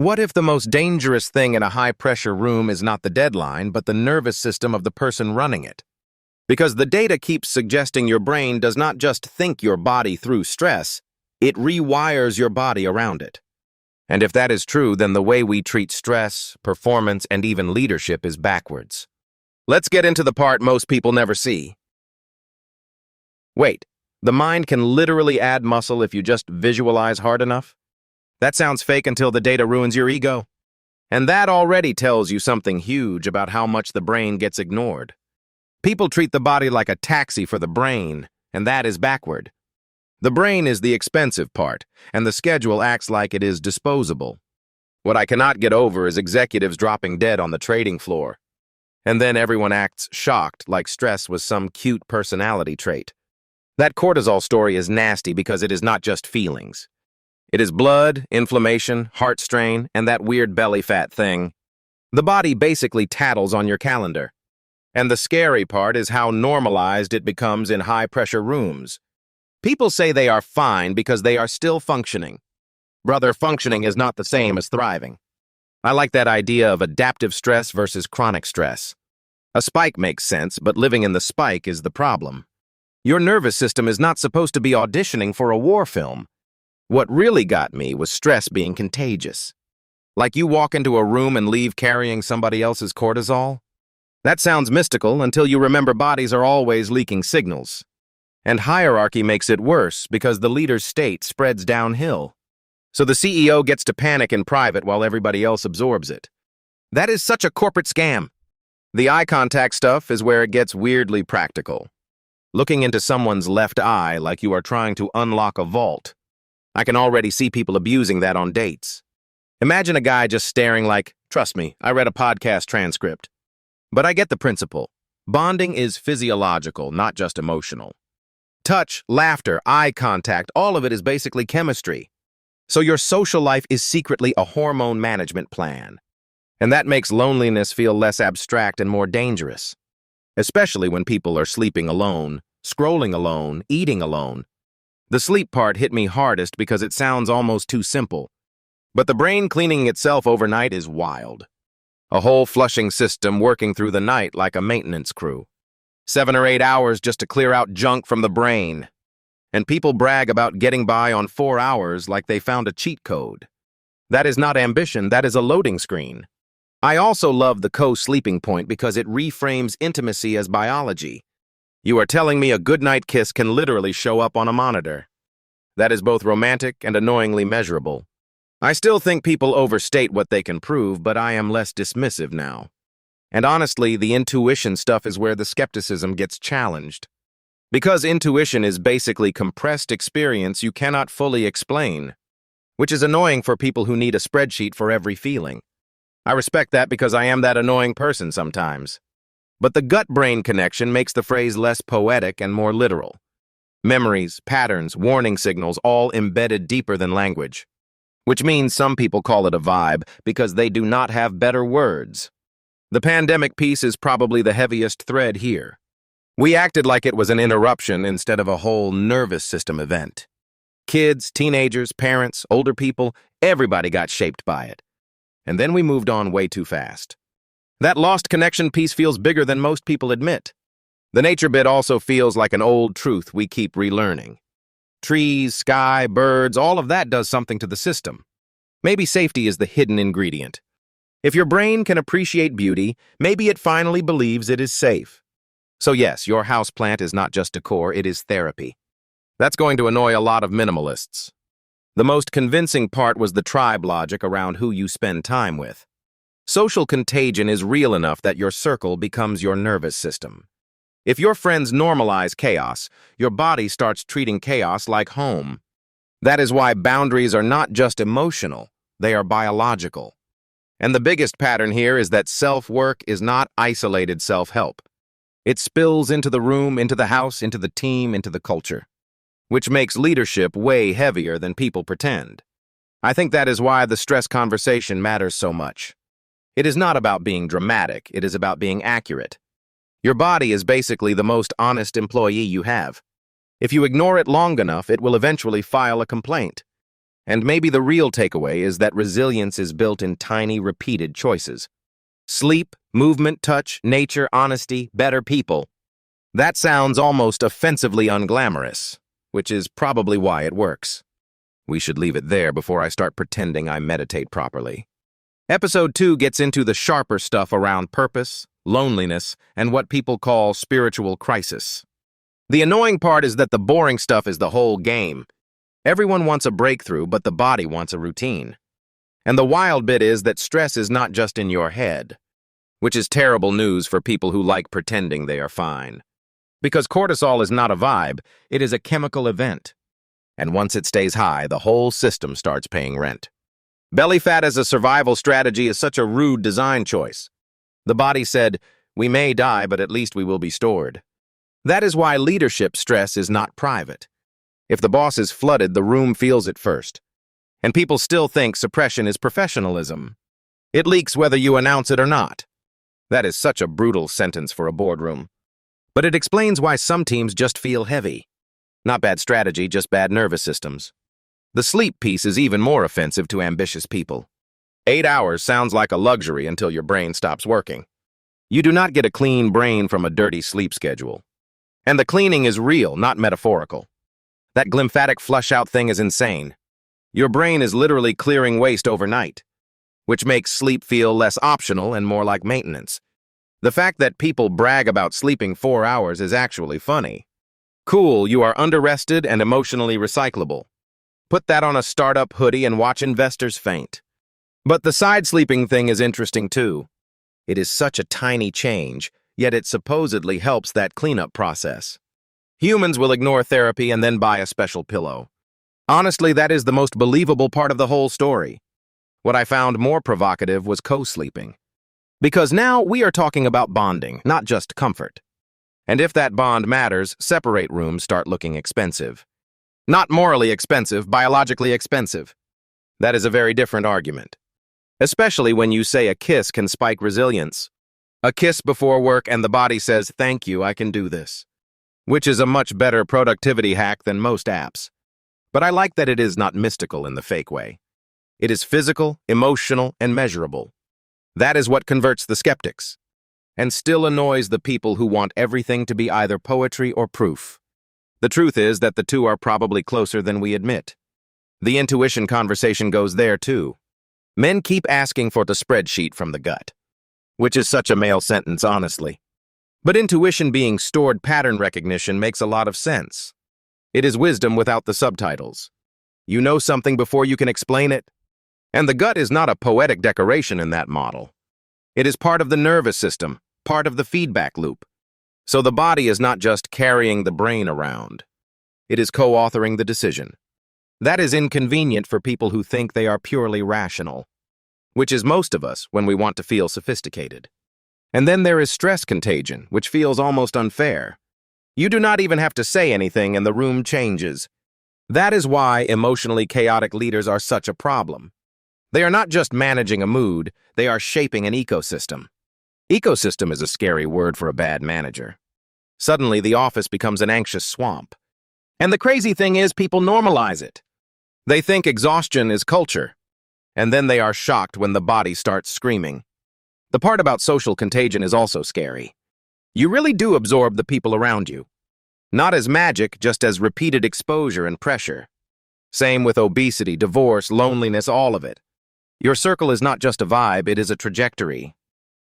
What if the most dangerous thing in a high-pressure room is not the deadline, but the nervous system of the person running it? Because the data keeps suggesting your brain does not just think your body through stress, it rewires your body around it. And if that is true, then the way we treat stress, performance, and even leadership is backwards. Let's get into the part most people never see. Wait, the mind can literally add muscle if you just visualize hard enough? That sounds fake until the data ruins your ego. And that already tells you something huge about how much the brain gets ignored. People treat the body like a taxi for the brain, and that is backward. The brain is the expensive part, and the schedule acts like it is disposable. What I cannot get over is executives dropping dead on the trading floor. And then everyone acts shocked, like stress was some cute personality trait. That cortisol story is nasty because it is not just feelings. It is blood, inflammation, heart strain, and that weird belly fat thing. The body basically tattles on your calendar. And the scary part is how normalized it becomes in high-pressure rooms. People say they are fine because they are still functioning. Brother, functioning is not the same as thriving. I like that idea of adaptive stress versus chronic stress. A spike makes sense, but living in the spike is the problem. Your nervous system is not supposed to be auditioning for a war film. What really got me was stress being contagious. Like you walk into a room and leave carrying somebody else's cortisol? That sounds mystical until you remember bodies are always leaking signals. And hierarchy makes it worse because the leader's state spreads downhill. So the CEO gets to panic in private while everybody else absorbs it. That is such a corporate scam. The eye contact stuff is where it gets weirdly practical. Looking into someone's left eye like you are trying to unlock a vault. I can already see people abusing that on dates. Imagine a guy just staring like, trust me, I read a podcast transcript. But I get the principle. Bonding is physiological, not just emotional. Touch, laughter, eye contact, all of it is basically chemistry. So your social life is secretly a hormone management plan. And that makes loneliness feel less abstract and more dangerous. Especially when people are sleeping alone, scrolling alone, eating alone. The sleep part hit me hardest because it sounds almost too simple. But the brain cleaning itself overnight is wild. A whole flushing system working through the night like a maintenance crew. 7 or 8 hours just to clear out junk from the brain. And people brag about getting by on 4 hours like they found a cheat code. That is not ambition, that is a loading screen. I also love the co-sleeping point because it reframes intimacy as biology. You are telling me a goodnight kiss can literally show up on a monitor. That is both romantic and annoyingly measurable. I still think people overstate what they can prove, but I am less dismissive now. And honestly, the intuition stuff is where the skepticism gets challenged. Because intuition is basically compressed experience you cannot fully explain, which is annoying for people who need a spreadsheet for every feeling. I respect that because I am that annoying person sometimes. But the gut-brain connection makes the phrase less poetic and more literal. Memories, patterns, warning signals, all embedded deeper than language. Which means some people call it a vibe because they do not have better words. The pandemic piece is probably the heaviest thread here. We acted like it was an interruption instead of a whole nervous system event. Kids, teenagers, parents, older people, everybody got shaped by it. And then we moved on way too fast. That lost connection piece feels bigger than most people admit. The nature bit also feels like an old truth we keep relearning. Trees, sky, birds, all of that does something to the system. Maybe safety is the hidden ingredient. If your brain can appreciate beauty, maybe it finally believes it is safe. So yes, your houseplant is not just decor, it is therapy. That's going to annoy a lot of minimalists. The most convincing part was the tribe logic around who you spend time with. Social contagion is real enough that your circle becomes your nervous system. If your friends normalize chaos, your body starts treating chaos like home. That is why boundaries are not just emotional, they are biological. And the biggest pattern here is that self-work is not isolated self-help. It spills into the room, into the house, into the team, into the culture. Which makes leadership way heavier than people pretend. I think that is why the stress conversation matters so much. It is not about being dramatic, it is about being accurate. Your body is basically the most honest employee you have. If you ignore it long enough, it will eventually file a complaint. And maybe the real takeaway is that resilience is built in tiny, repeated choices. Sleep, movement, touch, nature, honesty, better people. That sounds almost offensively unglamorous, which is probably why it works. We should leave it there before I start pretending I meditate properly. Episode 2 gets into the sharper stuff around purpose, loneliness, and what people call spiritual crisis. The annoying part is that the boring stuff is the whole game. Everyone wants a breakthrough, but the body wants a routine. And the wild bit is that stress is not just in your head, which is terrible news for people who like pretending they are fine. Because cortisol is not a vibe, it is a chemical event. And once it stays high, the whole system starts paying rent. Belly fat as a survival strategy is such a rude design choice. The body said, "We may die, but at least we will be stored." That is why leadership stress is not private. If the boss is flooded, the room feels it first. And people still think suppression is professionalism. It leaks whether you announce it or not. That is such a brutal sentence for a boardroom. But it explains why some teams just feel heavy. Not bad strategy, just bad nervous systems. The sleep piece is even more offensive to ambitious people. 8 hours sounds like a luxury until your brain stops working. You do not get a clean brain from a dirty sleep schedule. And the cleaning is real, not metaphorical. That glymphatic flush-out thing is insane. Your brain is literally clearing waste overnight, which makes sleep feel less optional and more like maintenance. The fact that people brag about sleeping 4 hours is actually funny. Cool, you are underrested and emotionally recyclable. Put that on a startup hoodie and watch investors faint. But the side sleeping thing is interesting too. It is such a tiny change, yet it supposedly helps that cleanup process. Humans will ignore therapy and then buy a special pillow. Honestly, that is the most believable part of the whole story. What I found more provocative was co-sleeping. Because now we are talking about bonding, not just comfort. And if that bond matters, separate rooms start looking expensive. Not morally expensive, biologically expensive. That is a very different argument. Especially when you say a kiss can spike resilience. A kiss before work and the body says, "Thank you, I can do this." Which is a much better productivity hack than most apps. But I like that it is not mystical in the fake way. It is physical, emotional, and measurable. That is what converts the skeptics, and still annoys the people who want everything to be either poetry or proof. The truth is that the two are probably closer than we admit. The intuition conversation goes there too. Men keep asking for the spreadsheet from the gut, which is such a male sentence, honestly. But intuition being stored pattern recognition makes a lot of sense. It is wisdom without the subtitles. You know something before you can explain it. And the gut is not a poetic decoration in that model. It is part of the nervous system, part of the feedback loop. So the body is not just carrying the brain around. It is co-authoring the decision. That is inconvenient for people who think they are purely rational, which is most of us when we want to feel sophisticated. And then there is stress contagion, which feels almost unfair. You do not even have to say anything and the room changes. That is why emotionally chaotic leaders are such a problem. They are not just managing a mood, they are shaping an ecosystem. Ecosystem is a scary word for a bad manager. Suddenly, the office becomes an anxious swamp. And the crazy thing is, people normalize it. They think exhaustion is culture. And then they are shocked when the body starts screaming. The part about social contagion is also scary. You really do absorb the people around you. Not as magic, just as repeated exposure and pressure. Same with obesity, divorce, loneliness, all of it. Your circle is not just a vibe, it is a trajectory.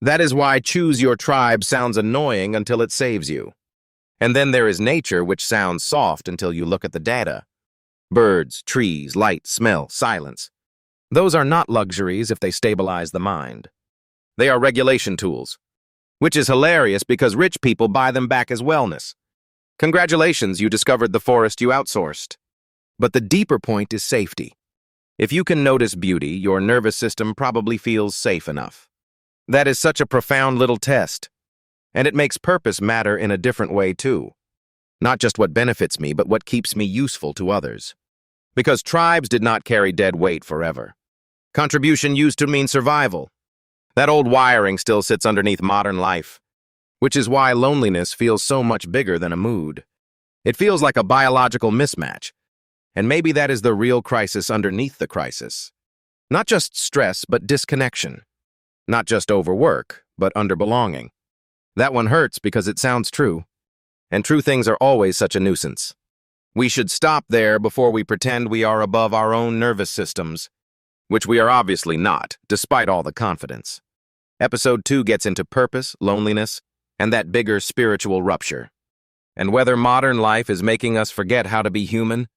That is why choose your tribe sounds annoying until it saves you. And then there is nature, which sounds soft until you look at the data. Birds, trees, light, smell, silence. Those are not luxuries if they stabilize the mind. They are regulation tools, which is hilarious because rich people buy them back as wellness. Congratulations, you discovered the forest you outsourced. But the deeper point is safety. If you can notice beauty, your nervous system probably feels safe enough. That is such a profound little test. And it makes purpose matter in a different way too. Not just what benefits me, but what keeps me useful to others. Because tribes did not carry dead weight forever. Contribution used to mean survival. That old wiring still sits underneath modern life, which is why loneliness feels so much bigger than a mood. It feels like a biological mismatch. And maybe that is the real crisis underneath the crisis. Not just stress, but disconnection. Not just overwork, but underbelonging. That one hurts because it sounds true. And true things are always such a nuisance. We should stop there before we pretend we are above our own nervous systems, which we are obviously not, despite all the confidence. Episode 2 gets into purpose, loneliness, and that bigger spiritual rupture. And whether modern life is making us forget how to be human,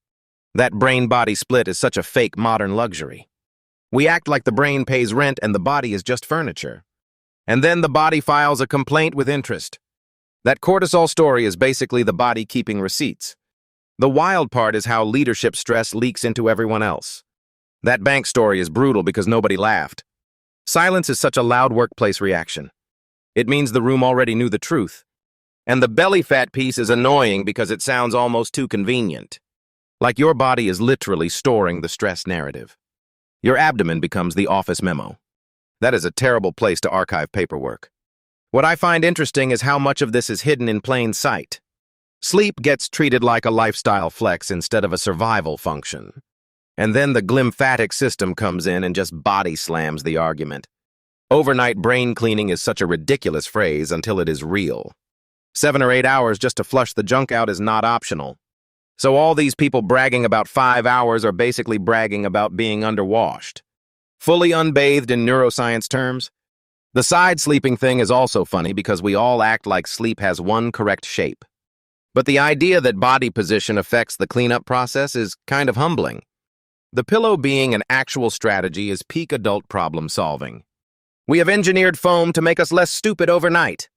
that brain-body split is such a fake modern luxury. We act like the brain pays rent and the body is just furniture. And then the body files a complaint with interest. That cortisol story is basically the body keeping receipts. The wild part is how leadership stress leaks into everyone else. That bank story is brutal because nobody laughed. Silence is such a loud workplace reaction. It means the room already knew the truth. And the belly fat piece is annoying because it sounds almost too convenient. Like your body is literally storing the stress narrative. Your abdomen becomes the office memo. That is a terrible place to archive paperwork. What I find interesting is how much of this is hidden in plain sight. Sleep gets treated like a lifestyle flex instead of a survival function. And then the glymphatic system comes in and just body slams the argument. Overnight brain cleaning is such a ridiculous phrase until it is real. 7 or 8 hours just to flush the junk out is not optional. So all these people bragging about 5 hours are basically bragging about being underwashed. Fully unbathed in neuroscience terms. The side sleeping thing is also funny because we all act like sleep has one correct shape. But the idea that body position affects the cleanup process is kind of humbling. The pillow being an actual strategy is peak adult problem solving. We have engineered foam to make us less stupid overnight.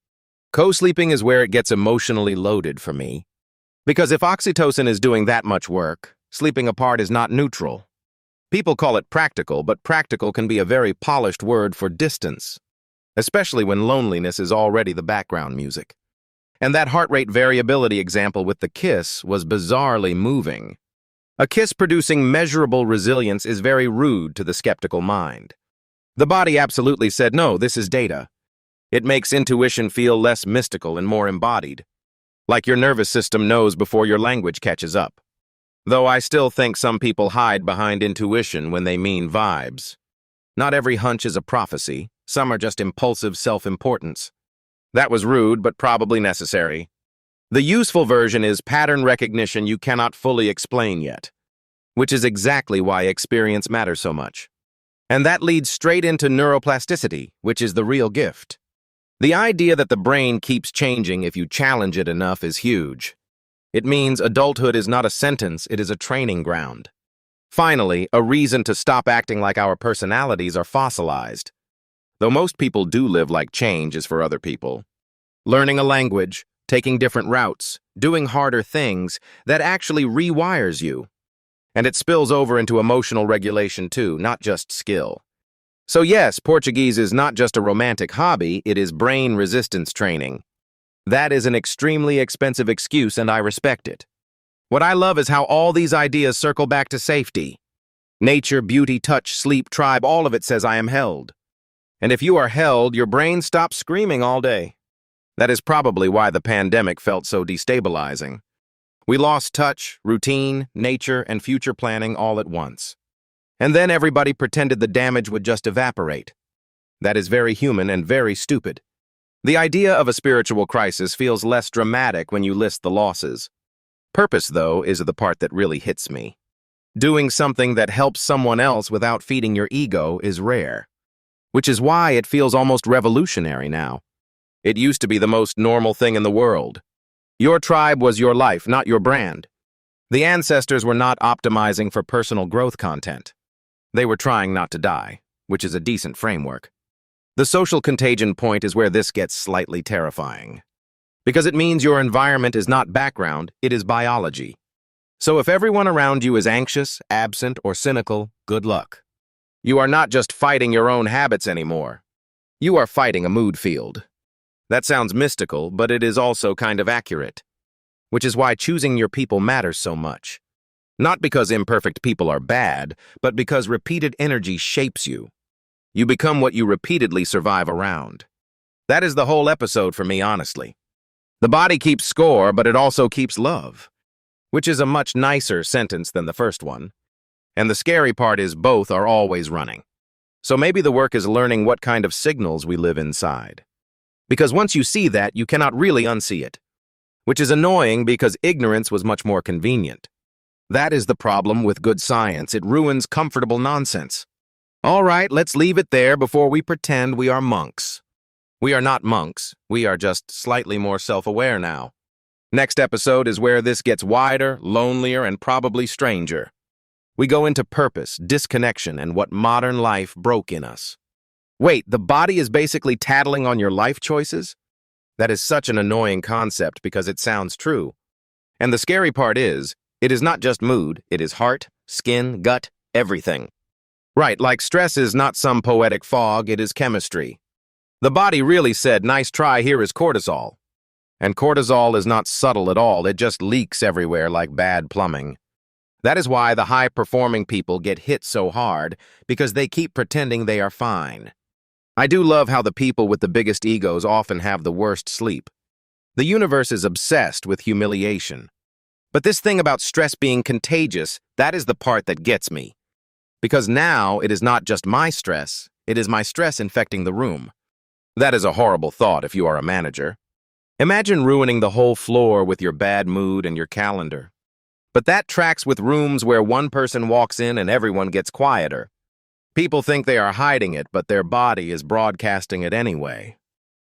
Co-sleeping is where it gets emotionally loaded for me. Because if oxytocin is doing that much work, sleeping apart is not neutral. People call it practical, but practical can be a very polished word for distance, especially when loneliness is already the background music. And that heart rate variability example with the kiss was bizarrely moving. A kiss producing measurable resilience is very rude to the skeptical mind. The body absolutely said, no, this is data. It makes intuition feel less mystical and more embodied. Like your nervous system knows before your language catches up. Though I still think some people hide behind intuition when they mean vibes. Not every hunch is a prophecy. Some are just impulsive self-importance. That was rude, but probably necessary. The useful version is pattern recognition you cannot fully explain yet, which is exactly why experience matters so much. And that leads straight into neuroplasticity, which is the real gift. The idea that the brain keeps changing if you challenge it enough is huge. It means adulthood is not a sentence, it is a training ground. Finally, a reason to stop acting like our personalities are fossilized. Though most people do live like change is for other people. Learning a language, taking different routes, doing harder things, that actually rewires you. And it spills over into emotional regulation too, not just skill. So yes, Portuguese is not just a romantic hobby, it is brain resistance training. That is an extremely expensive excuse and I respect it. What I love is how all these ideas circle back to safety. Nature, beauty, touch, sleep, tribe, all of it says I am held. And if you are held, your brain stops screaming all day. That is probably why the pandemic felt so destabilizing. We lost touch, routine, nature, and future planning all at once. And then everybody pretended the damage would just evaporate. That is very human and very stupid. The idea of a spiritual crisis feels less dramatic when you list the losses. Purpose, though, is the part that really hits me. Doing something that helps someone else without feeding your ego is rare. Which is why it feels almost revolutionary now. It used to be the most normal thing in the world. Your tribe was your life, not your brand. The ancestors were not optimizing for personal growth content. They were trying not to die, which is a decent framework. The social contagion point is where this gets slightly terrifying. Because it means your environment is not background, it is biology. So if everyone around you is anxious, absent, or cynical, good luck. You are not just fighting your own habits anymore. You are fighting a mood field. That sounds mystical, but it is also kind of accurate. Which is why choosing your people matters so much. Not because imperfect people are bad, but because repeated energy shapes you. You become what you repeatedly survive around. That is the whole episode for me, honestly. The body keeps score, but it also keeps love. which is a much nicer sentence than the first one. And the scary part is both are always running. So maybe the work is learning what kind of signals we live inside. Because once you see that, you cannot really unsee it. Which is annoying because ignorance was much more convenient. That is the problem with good science. It ruins comfortable nonsense. All right, let's leave it there before we pretend we are monks. We are not monks. We are just slightly more self-aware now. Next episode is where this gets wider, lonelier, and probably stranger. We go into purpose, disconnection, and what modern life broke in us. Wait, the body is basically tattling on your life choices? That is such an annoying concept because it sounds true. And the scary part is, it is not just mood, it is heart, skin, gut, everything. Right, like stress is not some poetic fog, it is chemistry. The body really said, nice try, here is cortisol. And cortisol is not subtle at all, it just leaks everywhere like bad plumbing. That is why the high-performing people get hit so hard, because they keep pretending they are fine. I do love how the people with the biggest egos often have the worst sleep. The universe is obsessed with humiliation. But this thing about stress being contagious, that is the part that gets me. Because now it is not just my stress, it is my stress infecting the room. That is a horrible thought if you are a manager. Imagine ruining the whole floor with your bad mood and your calendar. But that tracks with rooms where one person walks in and everyone gets quieter. People think they are hiding it, but their body is broadcasting it anyway.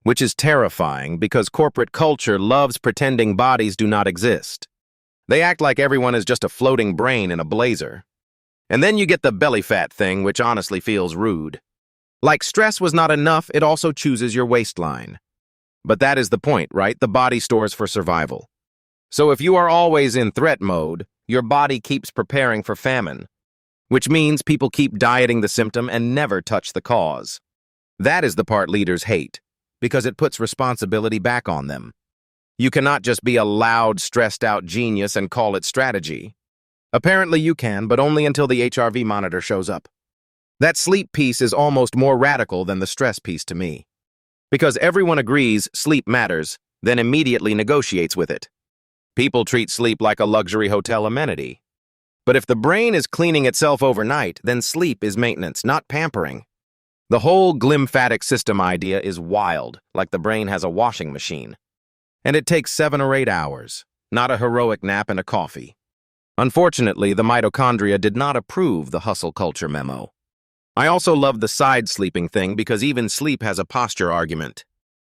Which is terrifying because corporate culture loves pretending bodies do not exist. They act like everyone is just a floating brain in a blazer. And then you get the belly fat thing, which honestly feels rude. Like stress was not enough, it also chooses your waistline. But that is the point, right? The body stores for survival. So if you are always in threat mode, your body keeps preparing for famine, which means people keep dieting the symptom and never touch the cause. That is the part leaders hate, because it puts responsibility back on them. You cannot just be a loud, stressed-out genius and call it strategy. Apparently you can, but only until the HRV monitor shows up. That sleep piece is almost more radical than the stress piece to me. Because everyone agrees sleep matters, then immediately negotiates with it. People treat sleep like a luxury hotel amenity. But if the brain is cleaning itself overnight, then sleep is maintenance, not pampering. The whole glymphatic system idea is wild, like the brain has a washing machine. And it takes 7 or 8 hours, not a heroic nap and a coffee. Unfortunately, the mitochondria did not approve the hustle culture memo. I also love the side sleeping thing because even sleep has a posture argument.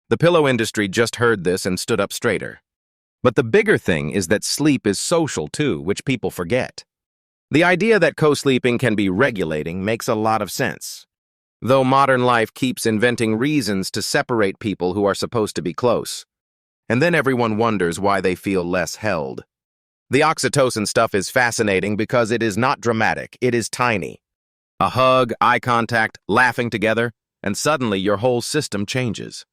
The pillow industry just heard this and stood up straighter. But the bigger thing is that sleep is social too, which people forget. The idea that co-sleeping can be regulating makes a lot of sense. Though modern life keeps inventing reasons to separate people who are supposed to be close. And then everyone wonders why they feel less held. The oxytocin stuff is fascinating because it is not dramatic, it is tiny. A hug, eye contact, laughing together, and suddenly your whole system changes.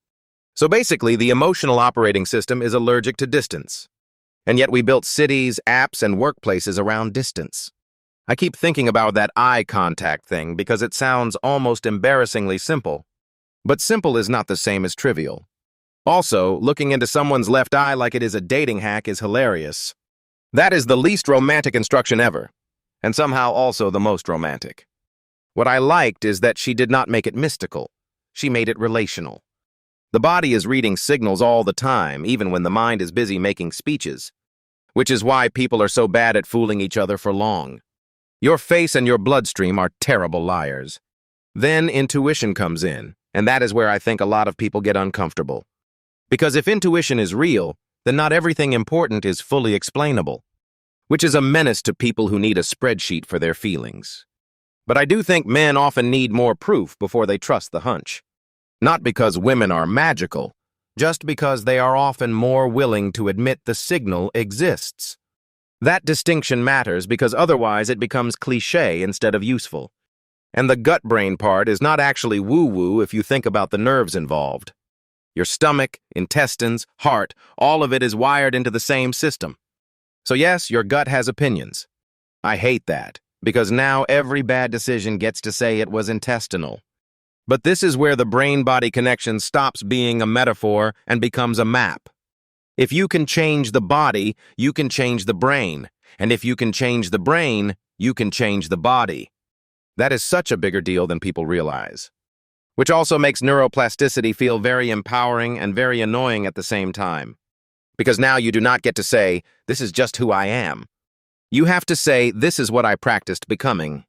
So basically, the emotional operating system is allergic to distance. And yet we built cities, apps, and workplaces around distance. I keep thinking about that eye contact thing because it sounds almost embarrassingly simple. But simple is not the same as trivial. Also, looking into someone's left eye like it is a dating hack is hilarious. That is the least romantic instruction ever, and somehow also the most romantic. What I liked is that she did not make it mystical. She made it relational. The body is reading signals all the time, even when the mind is busy making speeches. Which is why people are so bad at fooling each other for long. Your face and your bloodstream are terrible liars. Then intuition comes in, and that is where I think a lot of people get uncomfortable. Because if intuition is real, then not everything important is fully explainable. Which is a menace to people who need a spreadsheet for their feelings. But I do think men often need more proof before they trust the hunch. Not because women are magical, just because they are often more willing to admit the signal exists. That distinction matters because otherwise it becomes cliché instead of useful. And the gut-brain part is not actually woo-woo if you think about the nerves involved. Your stomach, intestines, heart, all of it is wired into the same system. So yes, your gut has opinions. I hate that, because now every bad decision gets to say it was intestinal. But this is where the brain-body connection stops being a metaphor and becomes a map. If you can change the body, you can change the brain. And if you can change the brain, you can change the body. That is such a bigger deal than people realize. Which also makes neuroplasticity feel very empowering and very annoying at the same time. Because now you do not get to say, this is just who I am. You have to say, this is what I practiced becoming.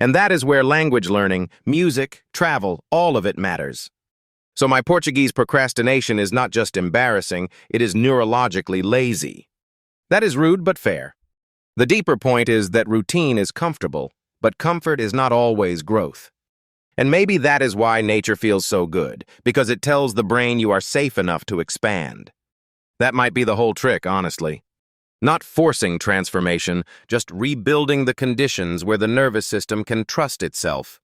And that is where language learning, music, travel, all of it matters. So my Portuguese procrastination is not just embarrassing, it is neurologically lazy. That is rude but fair. The deeper point is that routine is comfortable, but comfort is not always growth. And maybe that is why nature feels so good, because it tells the brain you are safe enough to expand. That might be the whole trick, honestly. Not forcing transformation, just rebuilding the conditions where the nervous system can trust itself.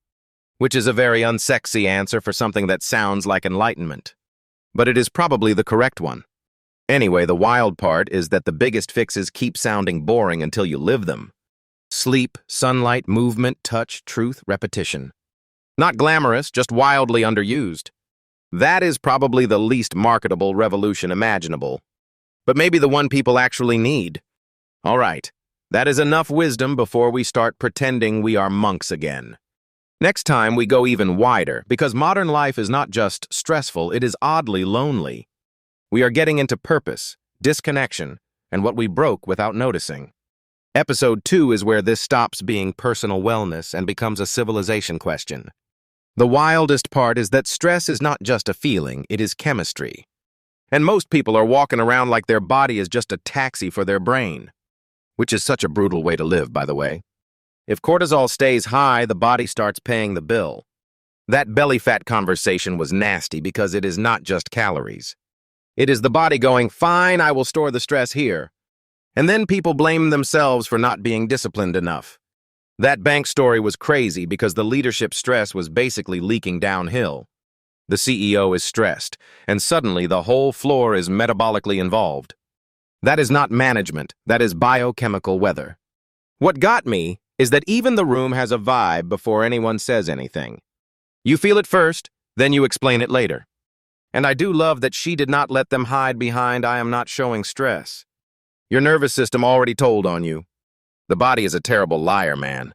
Which is a very unsexy answer for something that sounds like enlightenment. But it is probably the correct one. Anyway, the wild part is that the biggest fixes keep sounding boring until you live them. Sleep, sunlight, movement, touch, truth, repetition. Not glamorous, just wildly underused. That is probably the least marketable revolution imaginable. But maybe the one people actually need. All right, that is enough wisdom before we start pretending we are monks again. Next time we go even wider, because modern life is not just stressful, it is oddly lonely. We are getting into purpose, disconnection, and what we broke without noticing. Episode 2 is where this stops being personal wellness and becomes a civilization question. The wildest part is that stress is not just a feeling, it is chemistry. And most people are walking around like their body is just a taxi for their brain. Which is such a brutal way to live, by the way. If cortisol stays high, the body starts paying the bill. That belly fat conversation was nasty because it is not just calories. It is the body going, fine, I will store the stress here. And then people blame themselves for not being disciplined enough. That bank story was crazy because the leadership stress was basically leaking downhill. The CEO is stressed, and suddenly the whole floor is metabolically involved. That is not management, that is biochemical weather. What got me is that even the room has a vibe before anyone says anything. You feel it first, then you explain it later. And I do love that she did not let them hide behind I am not showing stress. Your nervous system already told on you. The body is a terrible liar, man.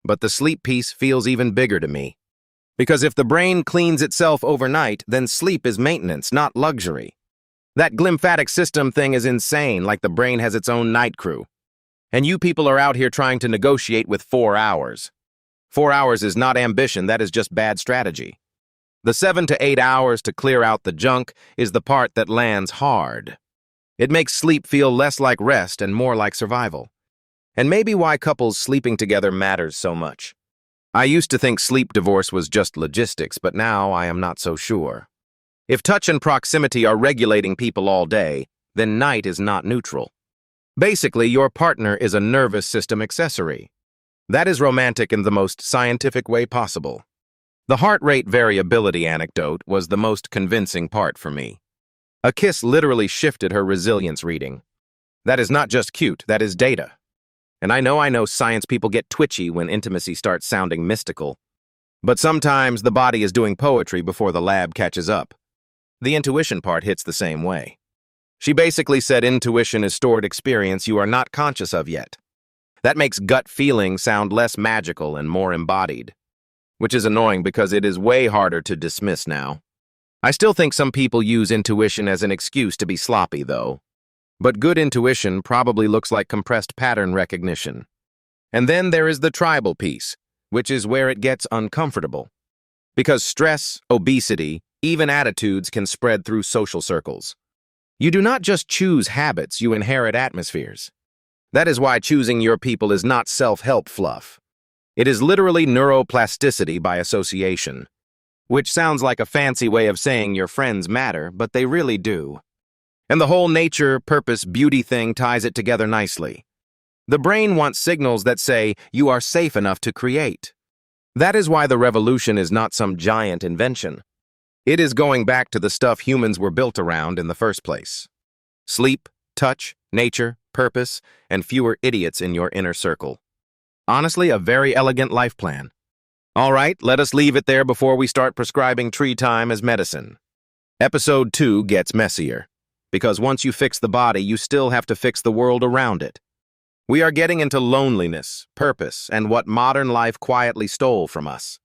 But the sleep piece feels even bigger to me. Because if the brain cleans itself overnight, then sleep is maintenance, not luxury. That glymphatic system thing is insane, like the brain has its own night crew. And you people are out here trying to negotiate with 4 hours. 4 hours is not ambition, that is just bad strategy. The 7 to 8 hours to clear out the junk is the part that lands hard. It makes sleep feel less like rest and more like survival. And maybe why couples sleeping together matters so much. I used to think sleep divorce was just logistics, but now I am not so sure. If touch and proximity are regulating people all day, then night is not neutral. Basically, your partner is a nervous system accessory. That is romantic in the most scientific way possible. The heart rate variability anecdote was the most convincing part for me. A kiss literally shifted her resilience reading. That is not just cute, that is data. And I know science people get twitchy when intimacy starts sounding mystical. But sometimes the body is doing poetry before the lab catches up. The intuition part hits the same way. She basically said intuition is stored experience you are not conscious of yet. That makes gut feeling sound less magical and more embodied. Which is annoying because it is way harder to dismiss now. I still think some people use intuition as an excuse to be sloppy, though. But good intuition probably looks like compressed pattern recognition. And then there is the tribal piece, which is where it gets uncomfortable. Because stress, obesity, even attitudes can spread through social circles. You do not just choose habits, you inherit atmospheres. That is why choosing your people is not self-help fluff. It is literally neuroplasticity by association. Which sounds like a fancy way of saying your friends matter, but they really do. And the whole nature, purpose, beauty thing ties it together nicely. The brain wants signals that say you are safe enough to create. That is why the revolution is not some giant invention. It is going back to the stuff humans were built around in the first place. Sleep, touch, nature, purpose, and fewer idiots in your inner circle. Honestly, a very elegant life plan. All right, let us leave it there before we start prescribing tree time as medicine. Episode 2 gets messier. because once you fix the body, you still have to fix the world around it. We are getting into loneliness, purpose, and what modern life quietly stole from us.